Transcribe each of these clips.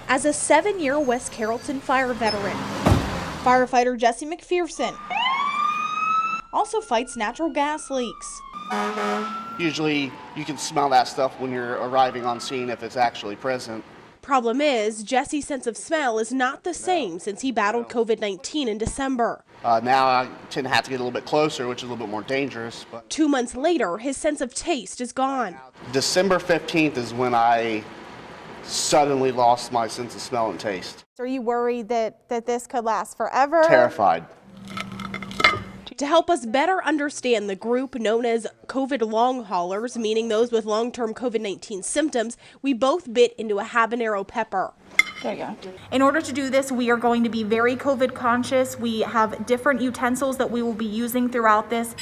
as a 7-year West Carrollton fire veteran. Firefighter Jesse McPherson also fights natural gas leaks. Usually you can smell that stuff when you're arriving on scene if it's actually present. Problem is, Jesse's sense of smell is not the same since he battled COVID-19 in December. Now I tend to have to get a little bit closer, which is a little bit more dangerous. But 2 months later, his sense of taste is gone. December 15th is when I suddenly lost my sense of smell and taste. Are you worried that this could last forever? Terrified. To help us better understand the group known as COVID long haulers, meaning those with long-term COVID-19 symptoms, we both bit into a habanero pepper. There you go. In order to do this, we are going to be very COVID conscious. We have different utensils that we will be using throughout this.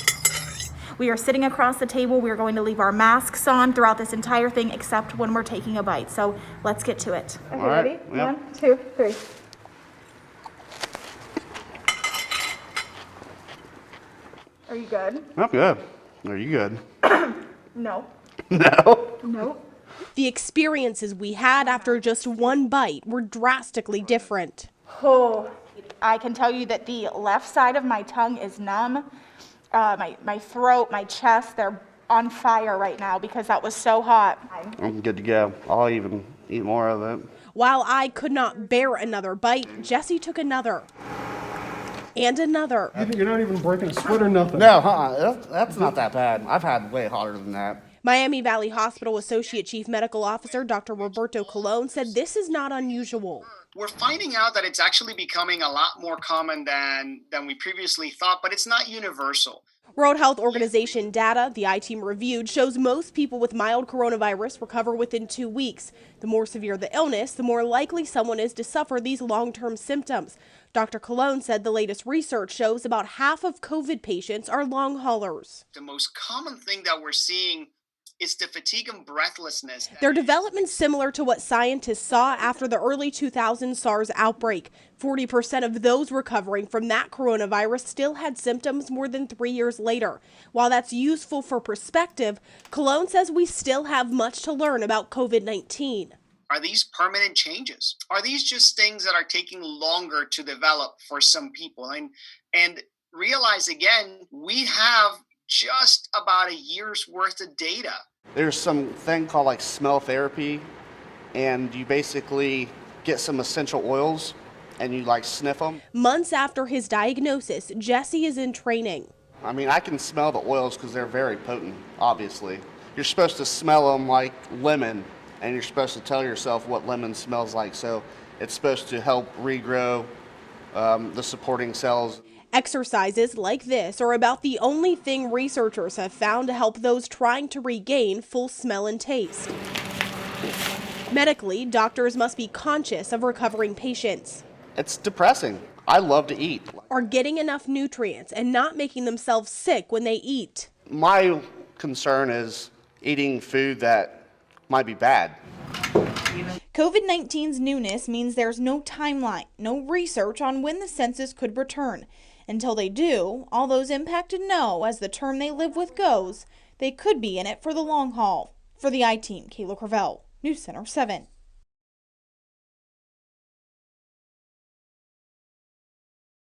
We are sitting across the table. We are going to leave our masks on throughout this entire thing, except when we're taking a bite. So let's get to it. Okay, All right. ready? Yep. 1, 2, 3. Are you good? I'm good. Are you good? No. No. Nope. The experiences we had after just one bite were drastically different. Oh, I can tell you that the left side of my tongue is numb. My throat, my chest, they're on fire right now because that was so hot. I'm good to go. I'll even eat more of it. While I could not bear another bite, Jesse took another. And another. You're not even breaking a sweat or nothing. No, that's not that bad. I've had way hotter than that. Miami Valley Hospital Associate Chief Medical Officer Dr. Roberto Colon said this is not unusual. We're finding out that it's actually becoming a lot more common than we previously thought, but it's not universal. World Health Organization data the I-Team reviewed shows most people with mild coronavirus recover within 2 weeks. The more severe the illness, the more likely someone is to suffer these long-term symptoms. Dr. Colon said the latest research shows about half of COVID patients are long haulers. The most common thing that we're seeing is the fatigue and breathlessness. Their development similar to what scientists saw after the early 2000 SARS outbreak. 40% of those recovering from that coronavirus still had symptoms more than 3 years later. While that's useful for perspective, Colon says we still have much to learn about COVID-19. Are these permanent changes? Are these just things that are taking longer to develop for some people? And realize again, we have just about a year's worth of data. There's some thing called like smell therapy, and you basically get some essential oils and you like sniff them. Months after his diagnosis, Jesse is in training. I mean, I can smell the oils because they're very potent, obviously. You're supposed to smell them like lemon, and you're supposed to tell yourself what lemon smells like. So it's supposed to help regrow the supporting cells. Exercises like this are about the only thing researchers have found to help those trying to regain full smell and taste. Medically, doctors must be conscious of recovering patients. It's depressing. I love to eat. Are getting enough nutrients and not making themselves sick when they eat. My concern is eating food that might be bad. COVID-19's newness means there's no timeline, no research on when the census could return. Until they do, all those impacted know, as the term they live with goes, they could be in it for the long haul. For the I-Team, Kayla Cravell, News Center 7.